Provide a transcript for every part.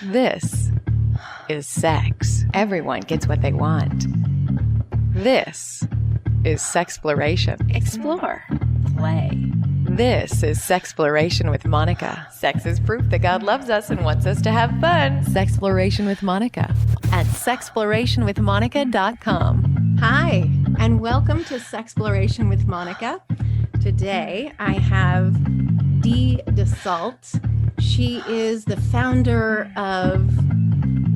This is sex. Everyone gets what they want. This is Sexploration. Explore. Play. This is Sexploration with Monika. Sex is proof that God loves us and wants us to have fun. Sexploration with Monika at sexplorationwithmonika.com. Hi, and welcome to Sexploration with Monika. Today I have Dee Dussault. She is the founder of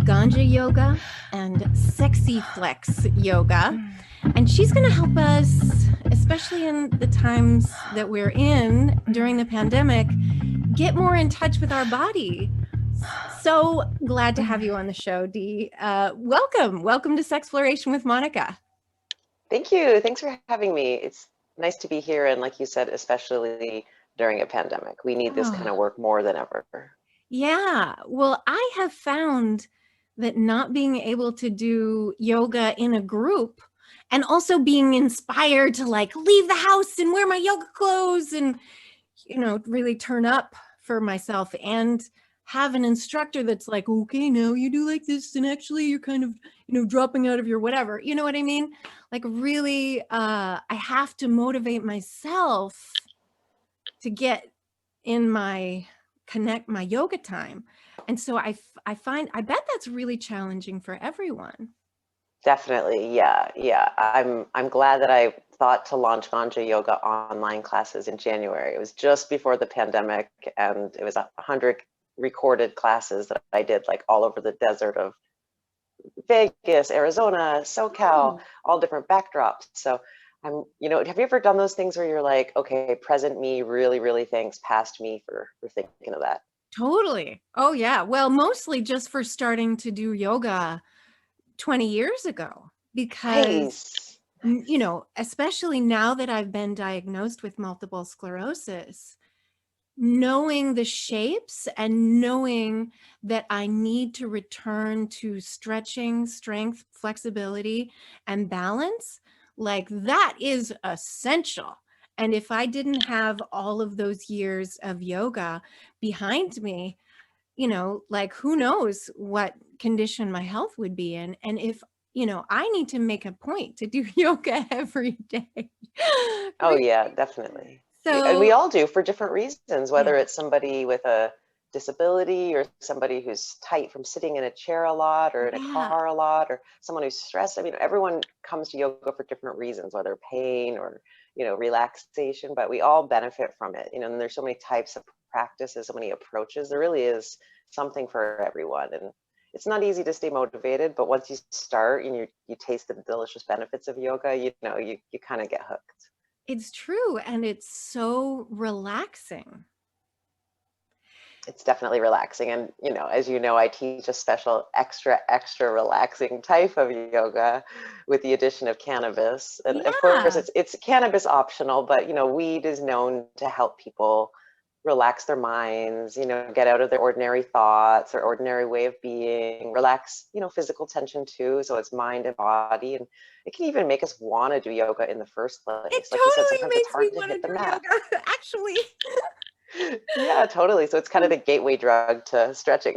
Ganja yoga and Sexy Flex yoga. And she's going to help us, especially in the times that we're in during the pandemic, get more in touch with our body. So glad to have you on the show, Dee. Welcome to Sexploration with Monika. Thank you. Thanks for having me. It's nice to be here. And like you said, especially during a pandemic, we need this kind of work more than ever. Yeah. Well, I have found that not being able to do yoga in a group and also being inspired to like leave the house and wear my yoga clothes and, really turn up for myself and have an instructor that's like, okay, now you do like this. And actually you're kind of, dropping out of your whatever, you know what I mean? Like really, I have to motivate myself to get in my yoga time. And so I bet that's really challenging for everyone. Definitely. Yeah. I'm glad that I thought to launch Ganja yoga online classes in January. It was just before the pandemic, and it was 100 recorded classes that I did like all over the desert of Vegas, Arizona, SoCal, all different backdrops. So have you ever done those things where you're like, okay, present me really, really thanks past me for thinking of that? Totally. Oh yeah. Well, mostly just for starting to do yoga 20 years ago, because, especially now that I've been diagnosed with multiple sclerosis, knowing the shapes and knowing that I need to return to stretching, strength, flexibility, and balance, like that is essential. And if I didn't have all of those years of yoga behind me, like who knows what condition my health would be in. And if, I need to make a point to do yoga every day. Oh yeah, definitely. So, and we all do for different reasons, whether it's somebody with a disability or somebody who's tight from sitting in a chair a lot or in a car a lot, or someone who's stressed. I mean, everyone comes to yoga for different reasons, whether pain or, relaxation, but we all benefit from it. And there's so many types of practices, so many approaches. There really is something for everyone. And it's not easy to stay motivated, but once you start and you taste the delicious benefits of yoga, you kind of get hooked. It's true. And it's so relaxing. It's definitely relaxing. And, as you know, I teach a special extra relaxing type of yoga with the addition of cannabis. And of course, it's cannabis optional, but, weed is known to help people relax their minds, get out of their ordinary thoughts or ordinary way of being, relax, physical tension too. So it's mind and body. And it can even make us want to do yoga in the first place. It like totally you said, sometimes makes it's hard me to want hit to the do mat. yoga, actually. Yeah, totally. So it's kind of the gateway drug to stretching.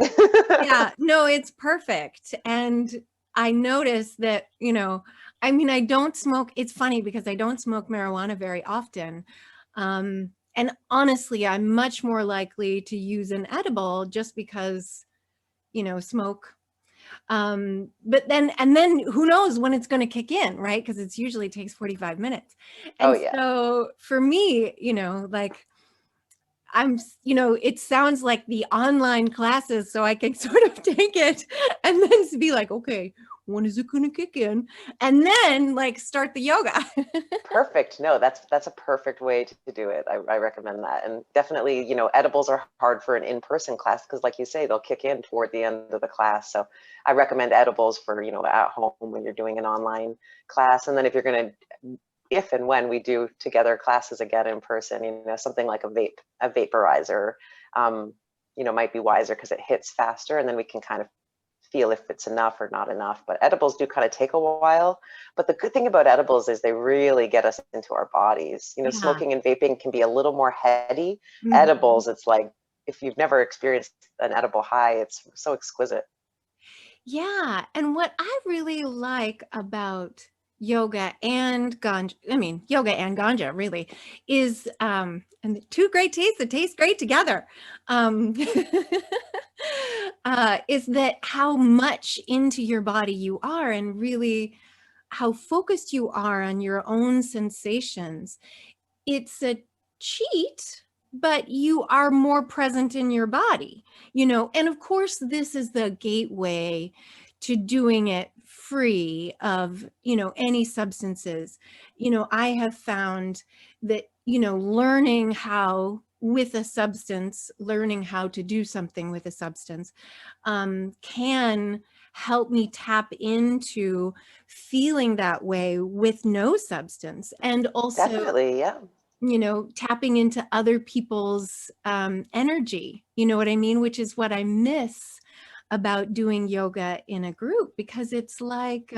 Yeah, no, it's perfect. And I noticed that, I don't smoke. It's funny because I don't smoke marijuana very often. And honestly, I'm much more likely to use an edible just because, smoke. But then who knows when it's going to kick in, right? Because it usually takes 45 minutes. And so for me, like it sounds like the online classes, so I can sort of take it and then be like, okay, when is it going to kick in? And then like start the yoga. Perfect. No, that's a perfect way to do it. I recommend that. And definitely, edibles are hard for an in-person class because like you say, they'll kick in toward the end of the class. So I recommend edibles for, at home when you're doing an online class. And then if you're going to, if and when we do together classes again in person, something like a vaporizer, might be wiser because it hits faster and then we can kind of feel if it's enough or not enough. But edibles do kind of take a while. But the good thing about edibles is they really get us into our bodies. Smoking and vaping can be a little more heady. Mm-hmm. Edibles, it's like if you've never experienced an edible high, it's so exquisite. Yeah. And what I really like about yoga and ganja, I mean, yoga and ganja really is, and the two great tastes that taste great together, um, is that how much into your body you are and really how focused you are on your own sensations. It's a cheat, but you are more present in your body, and of course, this is the gateway to doing it free of, any substances. I have found that, learning how with a substance, learning how to do something with a substance, can help me tap into feeling that way with no substance. And also, Definitely, yeah. tapping into other people's energy, you know what I mean? Which is what I miss about doing yoga in a group, because it's like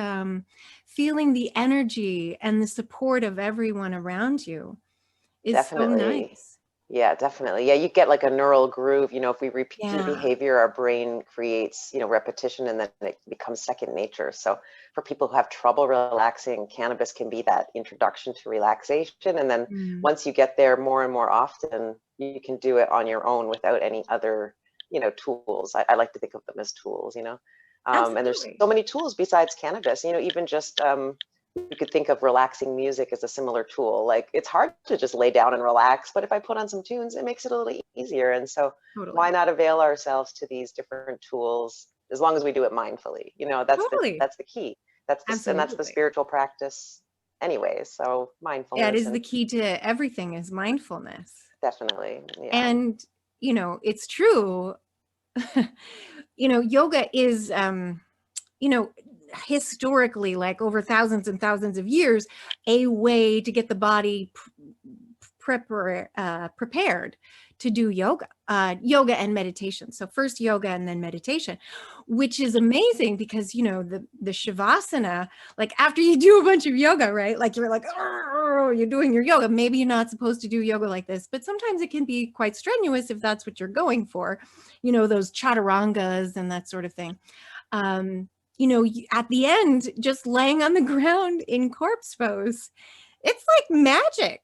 feeling the energy and the support of everyone around you is so Definitely. nice. Yeah, definitely. Yeah, you get like a neural groove. If we repeat a Yeah, behavior, our brain creates, repetition, and then it becomes second nature. So for people who have trouble relaxing, cannabis can be that introduction to relaxation. And then mm, once you get there more and more often, you can do it on your own without any other, tools. I like to think of them as tools, and there's absolutely. so many tools besides cannabis, even just you could think of relaxing music as a similar tool. Like, it's hard to just lay down and relax, but if I put on some tunes, it makes it a little easier. And so why Totally. not avail ourselves to these different tools as long as we do it mindfully? Totally. That's the key. That's the Absolutely. spiritual practice anyway. So That mindfulness, is and the key to everything is mindfulness. definitely, yeah. And, it's true. Yoga is, you know, historically, like over thousands and thousands of years, a way to get the body prepared to do yoga and meditation. So first yoga and then meditation, which is amazing because, the Shavasana, like after you do a bunch of yoga, right? Like you're like, oh, you're doing your yoga. Maybe you're not supposed to do yoga like this, but sometimes it can be quite strenuous if that's what you're going for, those chaturangas and that sort of thing. At the end, just laying on the ground in corpse pose, it's like magic.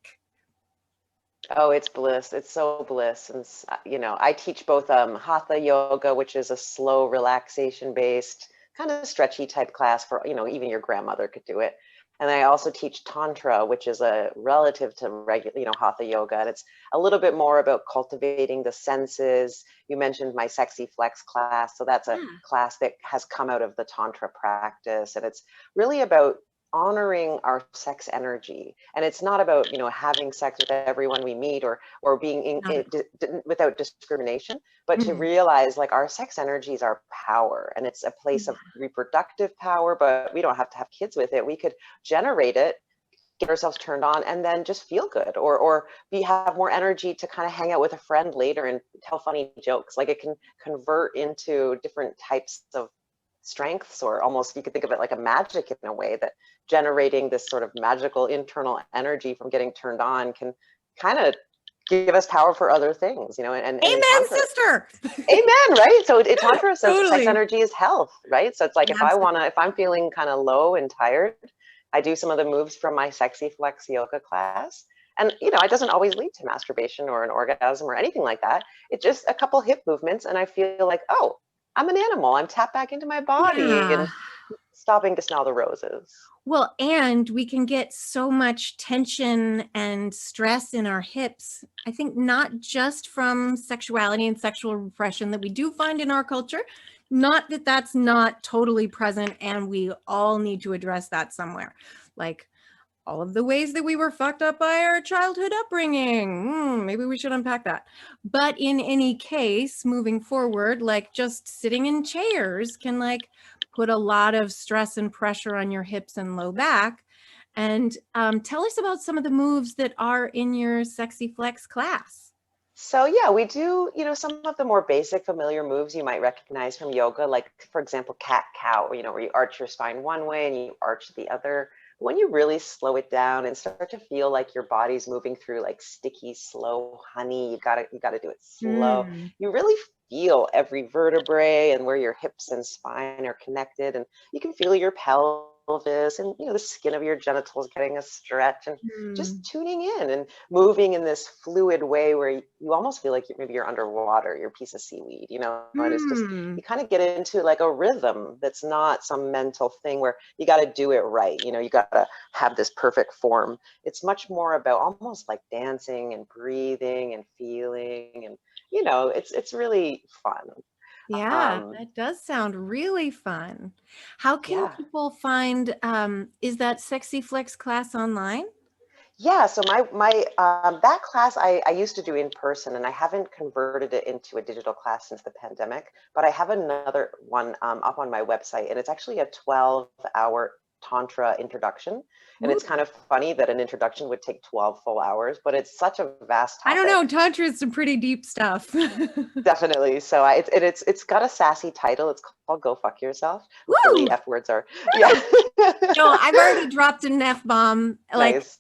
Oh, it's bliss. It's so bliss. And, I teach both hatha yoga, which is a slow relaxation based, kind of stretchy type class for, even your grandmother could do it. And I also teach Tantra, which is a relative to regular, hatha yoga. And it's a little bit more about cultivating the senses. You mentioned my Sexy Flex class. So that's a Yeah. class that has come out of the Tantra practice. And it's really about honoring our sex energy, and it's not about having sex with everyone we meet, or being Not at all. without discrimination, but to Mhm. realize like our sex energy is our power, and it's a place Yeah. of reproductive power, but we don't have to have kids with it. We could generate it, get ourselves turned on, and then just feel good, or have more energy to kind of hang out with a friend later and tell funny jokes. Like, it can convert into different types of strengths, or almost you could think of it like a magic in a way, that generating this sort of magical internal energy from getting turned on can kind of give us power for other things, and in Amen, Tantra, sister. amen, right? So Tantra says sex Totally. energy is health, right? So it's like, Absolutely. if I'm feeling kind of low and tired, I do some of the moves from my Sexy Flex yoga class. And, it doesn't always lead to masturbation or an orgasm or anything like that. It's just a couple hip movements. And I feel like, oh, I'm an animal. I'm tapped back into my body Yeah. and stopping to smell the roses. Well, and we can get so much tension and stress in our hips. I think not just from sexuality and sexual repression that we do find in our culture, not that that's not totally present, and we all need to address that somewhere. Like all of the ways that we were fucked up by our childhood upbringing. Maybe we should unpack that. But in any case, moving forward, like just sitting in chairs can like put a lot of stress and pressure on your hips and low back. And tell us about some of the moves that are in your Sexy Flex class. So yeah, we do, some of the more basic familiar moves you might recognize from yoga, like for example, cat cow, where you arch your spine one way and you arch the other when you really slow it down and start to feel like your body's moving through like sticky, slow honey, you gotta do it slow. Mm. You really feel every vertebrae and where your hips and spine are connected, and you can feel your pelvis and the skin of your genitals getting a stretch, and just tuning in and moving in this fluid way where you almost feel like maybe you're underwater, you're a piece of seaweed, and it's just, you kind of get into like a rhythm that's not some mental thing where you got to do it right. You got to have this perfect form. It's much more about almost like dancing and breathing and feeling, and it's really fun. Yeah, that does sound really fun. How can Yeah. people find, is that Sexy Flex class online? Yeah, so my that class I used to do in person, and I haven't converted it into a digital class since the pandemic, but I have another one up on my website, and it's actually a 12-hour Tantra introduction. And it's kind of funny that an introduction would take 12 full hours, but it's such a vast topic. I don't know, Tantra is some pretty deep stuff. Definitely. So it's got a sassy title. It's called Go Fuck Yourself. Hopefully F words are, yeah. No, I've already dropped an F-bomb. Like, Nice.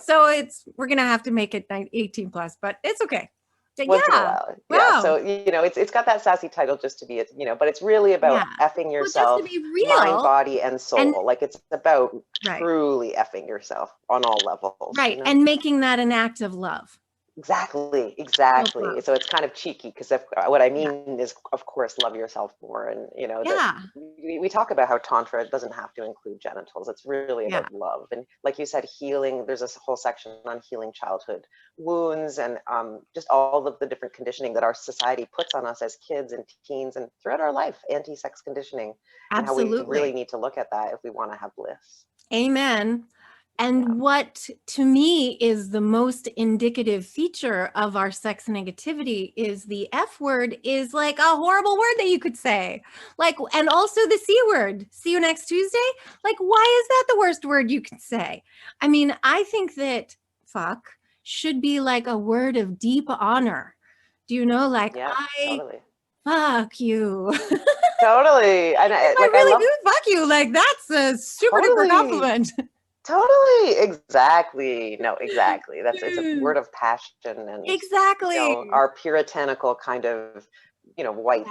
So we're going to have to make it 18 plus, but it's okay. Once in a while. Wow. Yeah. So, it's got that sassy title just to be, but it's really about effing yourself, just to be real, mind, body, and soul. And, like it's about truly effing yourself on all levels. Right. And making that an act of love. Exactly. So it's kind of cheeky because what I mean is, of course, love yourself more. And, we talk about how Tantra doesn't have to include genitals. It's really about love. And like you said, healing, there's this whole section on healing childhood wounds and just all of the different conditioning that our society puts on us as kids and teens and throughout our life, anti-sex conditioning. Absolutely. And how we really need to look at that if we want to have bliss. Amen. And what to me is the most indicative feature of our sex negativity is the F word is like a horrible word that you could say. Like, and also the C word, see you next Tuesday. Like, why is that the worst word you could say? I mean, I think that fuck should be like a word of deep honor. Do you know? Like, totally. Fuck you. Totally. And I really do fuck you. Like, that's a super duper compliment. Totally. Exactly. No, exactly. It's a word of passion and our puritanical kind of, white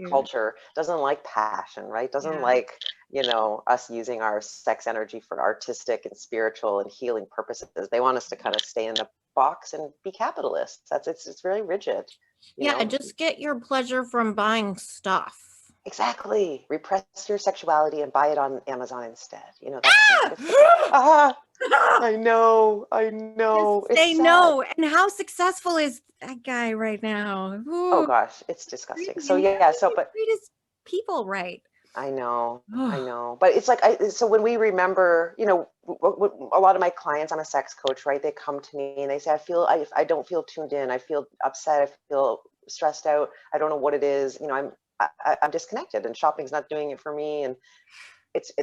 culture doesn't like passion, right? Doesn't like, us using our sex energy for artistic and spiritual and healing purposes. They want us to kind of stay in the box and be capitalists. It's very rigid. Just get your pleasure from buying stuff. Exactly. Repress your sexuality and buy it on Amazon instead. I know. Just say no. And how successful is that guy right now? Ooh. Oh gosh, it's disgusting. So but treat people right. I know. But it's like, so when we remember, a lot of my clients, I'm a sex coach, right? They come to me and they say, I don't feel tuned in. I feel upset. I feel stressed out. I don't know what it is. I'm disconnected and shopping's not doing it for me. And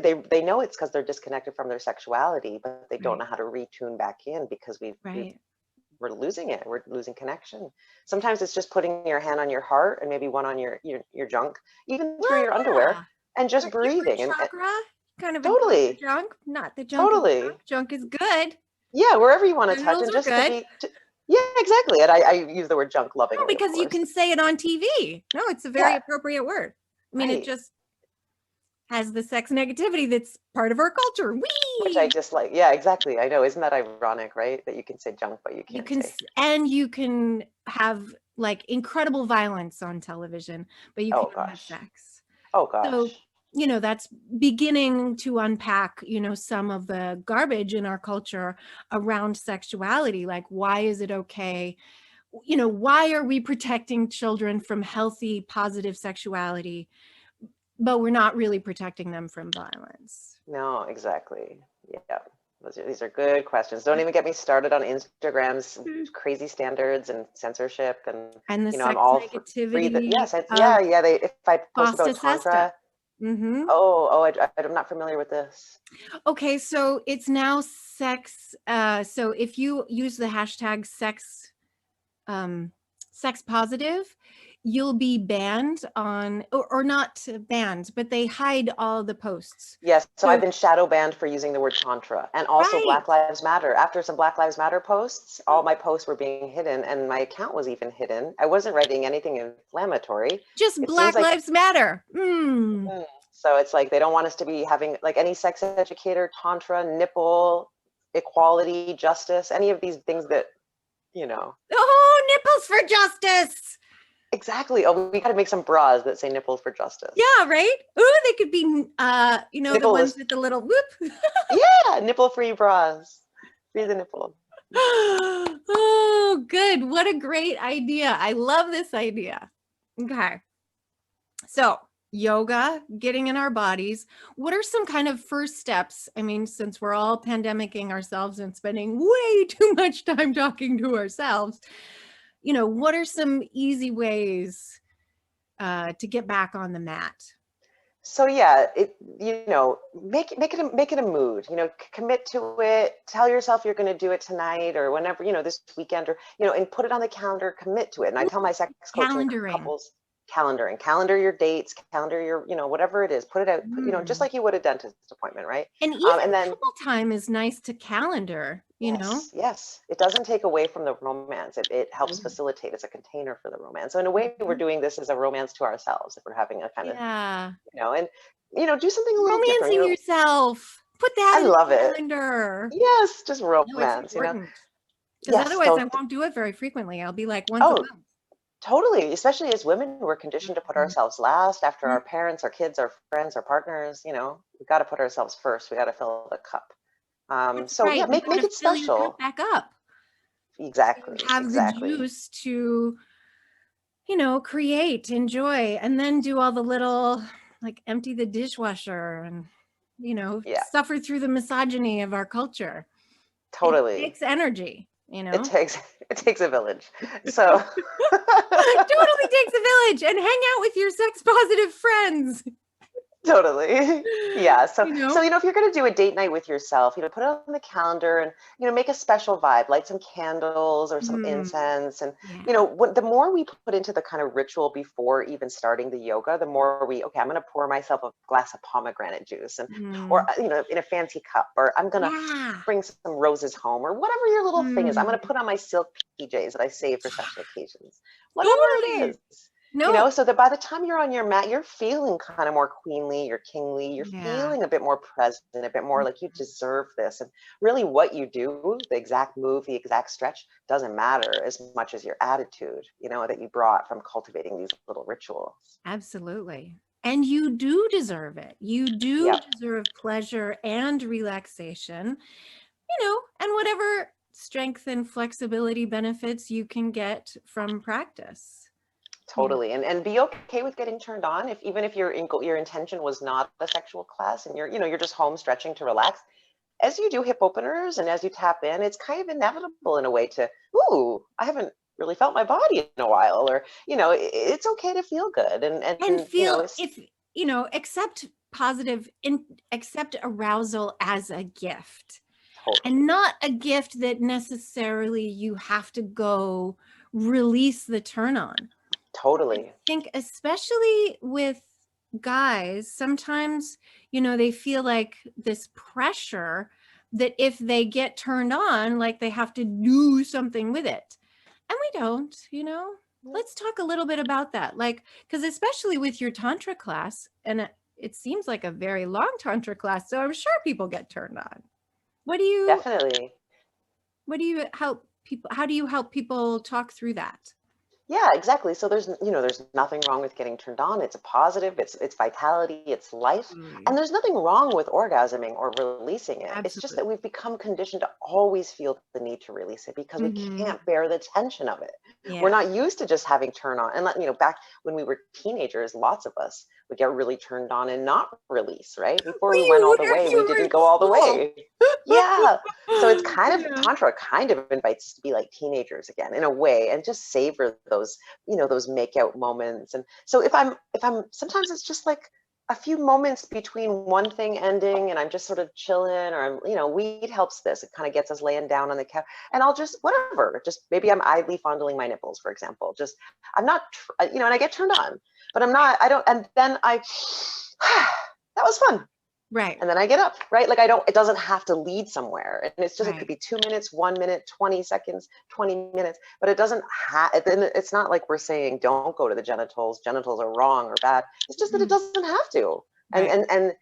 they know it's because they're disconnected from their sexuality, but they don't know how to retune back in because we're losing it. We're losing connection. Sometimes it's just putting your hand on your heart and maybe one on your junk, even through your underwear, and just breathing. And kind of totally junk, not the junk. Totally, junk is good. Yeah, wherever you want to touch, and just to be. Yeah, exactly. And I use the word junk lovingly. No, because you can say it on TV. No, it's a very appropriate word. I mean, it just has the sex negativity that's part of our culture. Which I just like. Yeah, exactly. I know. Isn't that ironic, right? That you can say junk, but you can't say. And you can have like incredible violence on television, but you can't have sex. Oh gosh. So, that's beginning to unpack, some of the garbage in our culture around sexuality. Like, why is it okay? Why are we protecting children from healthy, positive sexuality, but we're not really protecting them from violence? No, exactly. Yeah. These are good questions. Don't even get me started on Instagram's crazy standards and censorship and the sex I'm all negativity. If I post about Tantra. Mm-hmm. I'm not familiar with this. Okay, so it's now sex. So if you use the hashtag sex positive, you'll be banned on, or not banned, but they hide all the posts. Yes, so I've been shadow banned for using the word Tantra, and also Right. Black Lives Matter. After some Black Lives Matter posts, all my posts were being hidden, and my account was even hidden. I wasn't writing anything inflammatory. Just It Black seems like, Lives Matter. so it's like they don't want us to be having, like, any sex educator, Tantra, nipple, equality, justice, any of these things that, you know. Oh, nipples for justice. Exactly. Oh, we got to make some bras that say nipples for justice. Yeah, right? Ooh, they could be, you know, Nipple the ones is- with the little whoop. Yeah, nipple-free bras. Free the nipple. Oh, good. What a great idea. I love this idea. Okay. So, yoga, getting in our bodies. What are some kind of first steps? I mean, since we're all pandemicking ourselves and spending way too much time talking to ourselves, you know, what are some easy ways to get back on the mat? So yeah, you know, make it a mood. You know, commit to it. Tell yourself you're going to do it tonight or whenever, you know, this weekend, or, you know, and put it on the calendar. Commit to it. And I tell my sex coaching couples, calendar your dates, calendar your, you know, whatever it is. Put it out. You know, just like you would a dentist appointment, right? And even and then couple time is nice to calendar. You know. Yes, it doesn't take away from the romance. It helps facilitate. It's a container for the romance. So in a way, we're doing this as a romance to ourselves. If we're having a kind of, you know, and, you know, do something a little different. Romancing yourself. Put that I in love the it. calendar. Yes, just No, it's romance, you know. important. Because otherwise I won't do it very frequently. I'll be like once a month. Totally. Especially as women, we're conditioned to put ourselves last after our parents, our kids, our friends, our partners. You know, we've got to put ourselves first. We got to fill the cup. So right. yeah, make it Fill your special. cup back up. Exactly. So have the juice to, you know, create, enjoy, and then do all the little, like, empty the dishwasher and, you know, suffer through the misogyny of our culture. Totally. It takes energy, you know. It takes a village. So totally takes a village, and hang out with your sex positive friends. Totally. Yeah. So, you know? So, you know, if you're going to do a date night with yourself, you know, put it on the calendar and, you know, make a special vibe, light some candles or some incense. And, you know, the more we put into the kind of ritual before even starting the yoga, the more okay, I'm going to pour myself a glass of pomegranate juice and, or, you know, in a fancy cup, or I'm going to bring some roses home, or whatever your little thing is. I'm going to put on my silk PJs that I save for special occasions, whatever it is. No. You know, so that by the time you're on your mat, you're feeling kind of more queenly, you're kingly, you're feeling a bit more present, a bit more like you deserve this. And really what you do, the exact move, the exact stretch, doesn't matter as much as your attitude, you know, that you brought from cultivating these little rituals. Absolutely. And you do deserve it. You do deserve pleasure and relaxation, you know, and whatever strength and flexibility benefits you can get from practice. Totally. And be okay with getting turned on. Even if your intention was not a sexual class and you're just home stretching to relax, as you do hip openers and as you tap in, it's kind of inevitable in a way to, ooh, I haven't really felt my body in a while, or, you know, it's okay to feel good and feel, if, you know, accept arousal as a gift. And not a gift that necessarily you have to go release the turn on. Totally. I think especially with guys, sometimes, you know, they feel like this pressure that if they get turned on, like they have to do something with it. And we don't, you know. Let's talk a little bit about that. Like, because especially with your Tantra class, and it seems like a very long Tantra class, so I'm sure people get turned on. How do you help people talk through that? Yeah, exactly. So there's nothing wrong with getting turned on. It's a positive, it's vitality, it's life. And there's nothing wrong with orgasming or releasing it. Absolutely. It's just that we've become conditioned to always feel the need to release it because we can't bear the tension of it. Yeah. We're not used to just having turn on. And, you know, back when we were teenagers, lots of us would get really turned on and not release, right? Before we went all the way, we didn't go all the way. Yeah. So it's kind of, Tantra kind of invites us to be like teenagers again in a way and just savor those, you know, those make out moments. And so if I'm sometimes it's just like a few moments between one thing ending and I'm just sort of chilling, or I'm, weed helps this. It kind of gets us laying down on the couch, and I'll just, whatever, just maybe I'm idly fondling my nipples, for example. Just, I'm not, and I get turned on, but I don't, and then that was fun. Right. And then I get up, right? Like it doesn't have to lead somewhere. And it's just, It could be 2 minutes, 1 minute, 20 seconds, 20 minutes, but it doesn't have, it's not like we're saying, don't go to the genitals. Genitals are wrong or bad. It's just that it doesn't have to. And,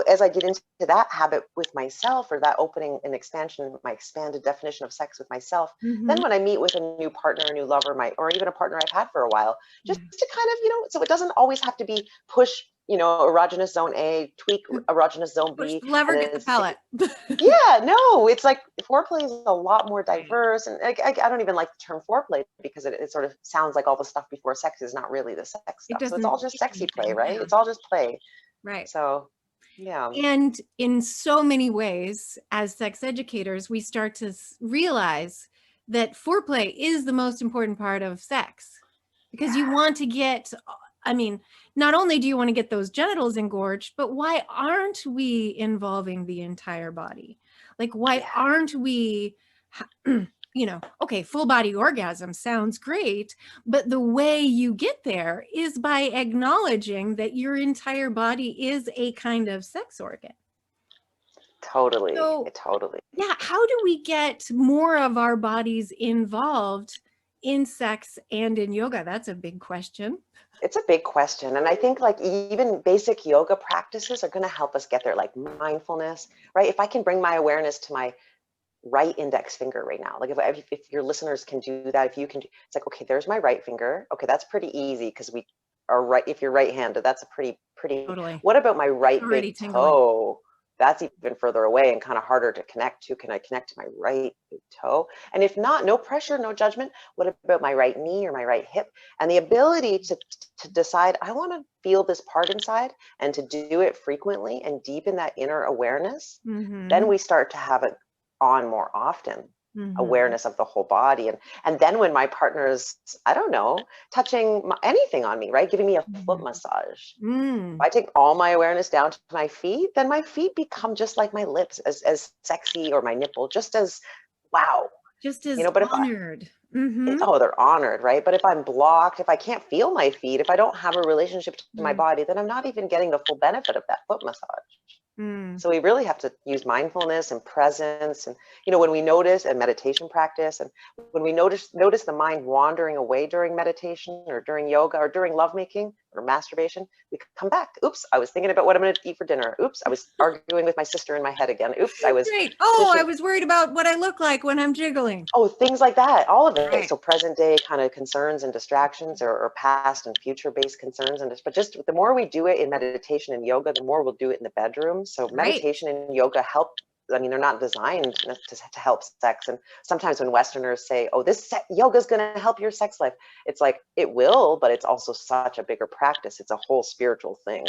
as I get into that habit with myself, or that opening and expansion, my expanded definition of sex with myself, then when I meet with a new partner, a new lover, or even a partner I've had for a while, just to kind of, so it doesn't always have to be push, erogenous zone A, tweak erogenous zone B. Push the lever, get the pellet. Yeah, no, it's like foreplay is a lot more diverse. And I don't even like the term foreplay, because it sort of sounds like all the stuff before sex is not really the sex stuff. So it's all just sexy play, right? Yeah. It's all just play. Right. So, yeah. And in so many ways, as sex educators, we start to realize that foreplay is the most important part of sex, because you want to get, not only do you want to get those genitals engorged, but why aren't we involving the entire body? Like, why aren't we, okay, full body orgasm sounds great, but the way you get there is by acknowledging that your entire body is a kind of sex organ. Totally. So, totally. Yeah. How do we get more of our bodies involved in sex and in yoga? That's a big question. It's a big question. And I think like even basic yoga practices are going to help us get there, like mindfulness, right? If I can bring my awareness to my right index finger right now, like if your listeners can do that, if you can, it's like, okay, there's my right finger. Okay, that's pretty easy, because we are right. If you're right-handed, that's a pretty. Totally. What about my right Already big tingling. toe? That's even further away and kind of harder to connect to. Can I connect to my right big toe? And if not, no pressure, no judgment. What about my right knee or my right hip? And the ability to decide, I want to feel this part inside, and to do it frequently and deepen that inner awareness. Then we start to have it on more often. Awareness of the whole body. And then when my partner's, I don't know, touching anything on me, right? Giving me a foot massage. If I take all my awareness down to my feet, then my feet become just like my lips, as sexy, or my nipple, just as wow. Just as but honored. They're honored, right? But if I'm blocked, if I can't feel my feet, if I don't have a relationship to my body, then I'm not even getting the full benefit of that foot massage. So we really have to use mindfulness and presence, and when we notice, and meditation practice, and when we notice the mind wandering away during meditation, or during yoga, or during lovemaking or masturbation, we come back. Oops, I was thinking about what I'm going to eat for dinner. Oops, I was arguing with my sister in my head again. Oops, I was Great. I was worried about what I look like when I'm jiggling. Things like that, all of it. Right. So present day kind of concerns and distractions, or past and future based concerns, but just the more we do it in meditation and yoga, the more we'll do it in the bedroom. So meditation and yoga help. They're not designed to help sex. And sometimes when Westerners say, oh, this yoga is going to help your sex life, it's like, it will, but it's also such a bigger practice. It's a whole spiritual thing.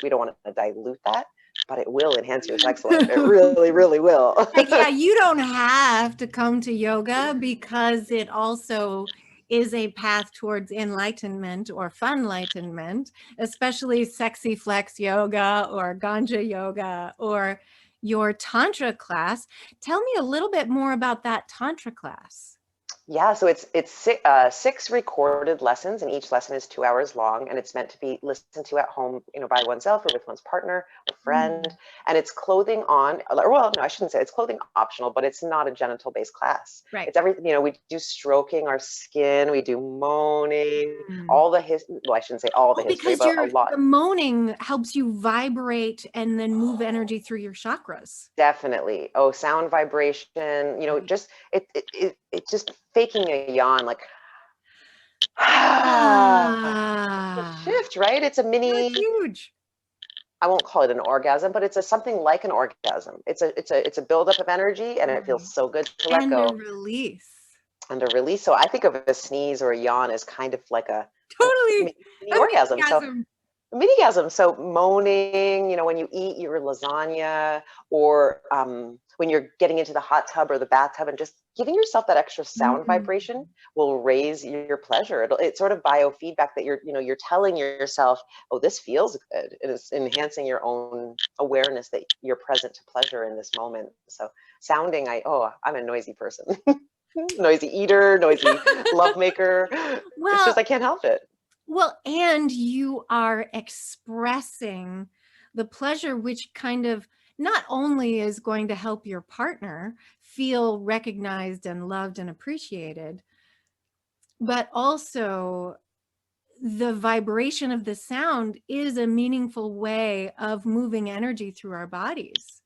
We don't want to dilute that, but it will enhance your sex life. It really, really will. You don't have to come to yoga, because it also is a path towards enlightenment or funlightenment, especially sexy flex yoga or Ganja yoga or your Tantra class. Tell me a little bit more about that Tantra class. Yeah, so it's 6 recorded lessons, and each lesson is 2 hours long, and it's meant to be listened to at home, by oneself or with one's partner or friend. And it's clothing on, well, no, I shouldn't say it's clothing optional, but it's not a genital-based class. Right. It's everything. We do stroking our skin, we do moaning, all the I shouldn't say all the history, but a lot. The moaning helps you vibrate and then move energy through your chakras. Definitely. Sound vibration. Just it's just faking a yawn, like a shift, right? It's a mini. That's huge. I won't call it an orgasm, but it's something like an orgasm. It's a buildup of energy, and it feels so good to let go. And a release. So I think of a sneeze or a yawn as kind of like a mini orgasm. Mini-gasm. So moaning, when you eat your lasagna, or when you're getting into the hot tub or the bathtub, and just giving yourself that extra sound vibration will raise your pleasure. It's sort of biofeedback that you're telling yourself, oh, this feels good. And it's enhancing your own awareness that you're present to pleasure in this moment. So sounding, I'm a noisy person. Noisy eater, noisy lovemaker. Well, it's just, I can't help it. Well, and you are expressing the pleasure, which kind of not only is going to help your partner feel recognized and loved and appreciated, but also the vibration of the sound is a meaningful way of moving energy through our bodies.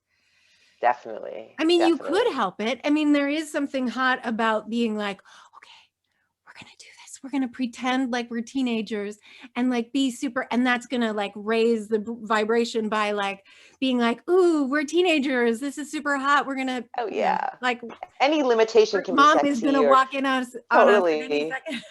Definitely. I mean, definitely. You could help it. I mean, there is something hot about being like, okay, we're going to do this. We're going to pretend like we're teenagers and like be super, and that's going to like raise the vibration by like being like, ooh, we're teenagers. This is super hot. We're going to, oh yeah, like any limitation can mom be sexy. Mom is going to walk in on us totally. any second.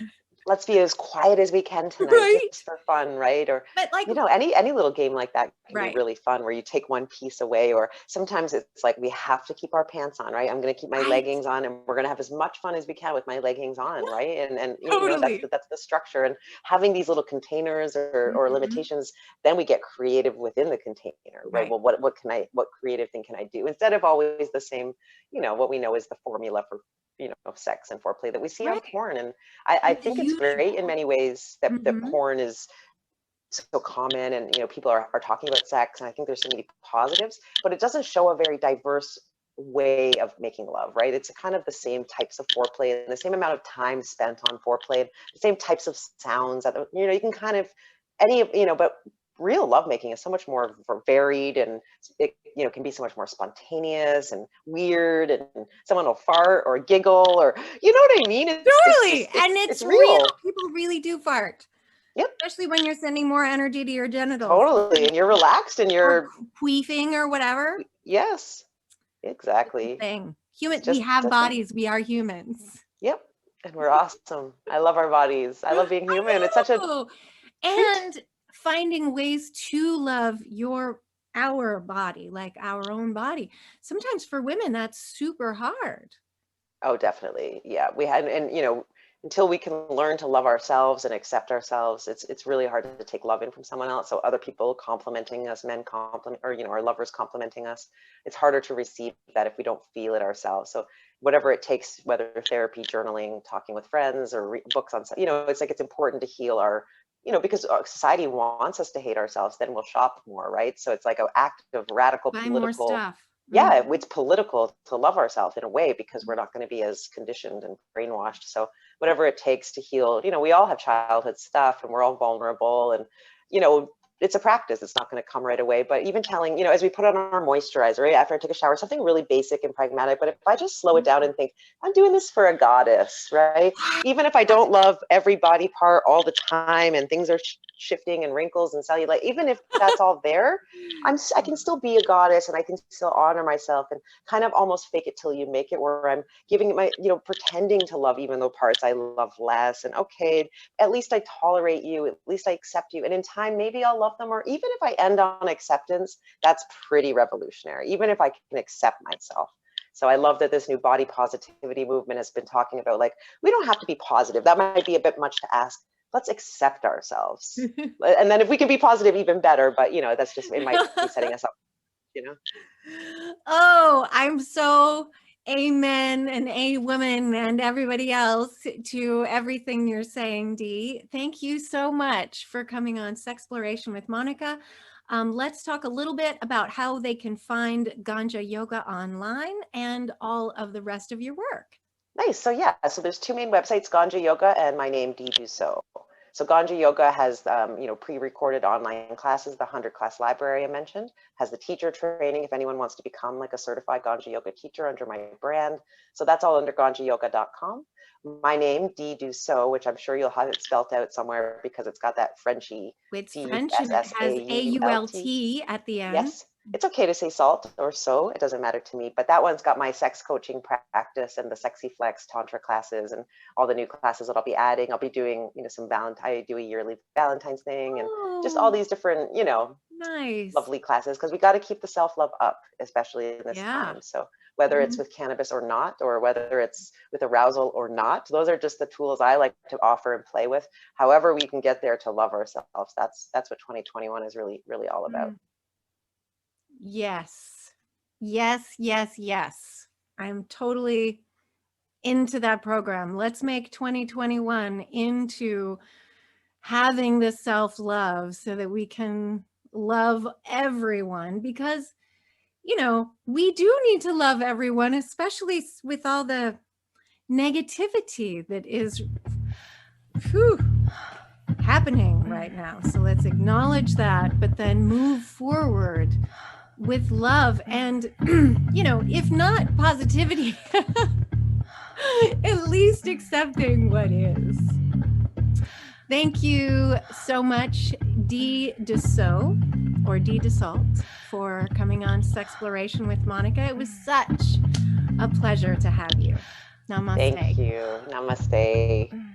Let's be as quiet as we can tonight, right? Just for fun, right? Or but like, any little game like that can right. be really fun, where you take one piece away. Or sometimes it's like, we have to keep our pants on, right? I'm going to keep my leggings on, and we're going to have as much fun as we can with my leggings on, right? And totally. That's the structure. And having these little containers or limitations, then we get creative within the container, right? Well, what creative thing can I do, instead of always the same, what we know is the formula for sex and foreplay that we see on porn. And I think it's great in many ways that porn is so common, and people are talking about sex, and I think there's so many positives, but it doesn't show a very diverse way of making love, right? It's kind of the same types of foreplay and the same amount of time spent on foreplay, the same types of sounds that you can kind of but real lovemaking is so much more varied, and it can be so much more spontaneous and weird, and someone will fart or giggle, or what I mean? It's real. People really do fart. Yep. Especially when you're sending more energy to your genitals. Totally. And you're relaxed and you're queefing or whatever. Yes, exactly. Thing. We have bodies. We are humans. Yep. And we're awesome. I love our bodies. I love being human. It's such a and finding ways to love our body, like our own body. Sometimes for women, that's super hard. Oh, definitely. Yeah. We had, and until we can learn to love ourselves and accept ourselves, it's really hard to take love in from someone else. So other people complimenting us, men compliment, or our lovers complimenting us, it's harder to receive that if we don't feel it ourselves. So whatever it takes, whether therapy, journaling, talking with friends, or books on, it's like, it's important to heal our, because society wants us to hate ourselves, then we'll shop more, right? So it's like an act of radical buy political more stuff. Yeah, it's political to love ourselves in a way, because we're not going to be as conditioned and brainwashed. So whatever it takes to heal, we all have childhood stuff, and we're all vulnerable, and it's a practice. It's not going to come right away. But even telling, as we put on our moisturizer, right, after I take a shower, something really basic and pragmatic. But if I just slow it down and think, I'm doing this for a goddess, right? Even if I don't love every body part all the time, and things are shifting and wrinkles and cellulite, even if that's all there, I can still be a goddess, and I can still honor myself, and kind of almost fake it till you make it, where I'm giving my, pretending to love even though parts I love less. And okay, at least I tolerate you, at least I accept you, and in time maybe I'll love them. Or even if I end on acceptance, that's pretty revolutionary, even if I can accept myself. So I love that this new body positivity movement has been talking about, like, we don't have to be positive. That might be a bit much to ask. Let's accept ourselves. And then if we can be positive, even better. But, that's just, it might be setting us up, Oh, I'm so amen and a woman and everybody else to everything you're saying, Dee. Thank you so much for coming on Sexploration with Monika. Let's talk a little bit about how they can find Ganja Yoga online and all of the rest of your work. Nice. So yeah, so there's two main websites, Ganja Yoga and my name, Dee Dussault. So Ganja Yoga has, pre-recorded online classes. The 100-class library I mentioned has the teacher training if anyone wants to become like a certified Ganja Yoga teacher under my brand. So that's all under ganjayoga.com. My name, Dee Dussault, which I'm sure you'll have it spelt out somewhere because it's got that Frenchy. It's French and it has AULT at the end. Yes. It's okay to say salt or so, it doesn't matter to me, but that one's got my sex coaching practice and the Sexy Flex Tantra classes and all the new classes that I'll be adding. I'll be doing, I do a yearly Valentine's thing and just all these different, nice, lovely classes, because we got to keep the self-love up, especially in this time. So whether it's with cannabis or not, or whether it's with arousal or not, those are just the tools I like to offer and play with. However we can get there to love ourselves. That's what 2021 is really, really all about. Yes. I'm totally into that program. Let's make 2021 into having the self-love so that we can love everyone, because we do need to love everyone, especially with all the negativity that is happening right now. So let's acknowledge that, but then move forward with love and, if not positivity, at least accepting what is. Thank you so much, Dee Dussault, or Dee Dussault, for coming on Sexploration with Monika. It was such a pleasure to have you. Namaste. Thank you. Namaste.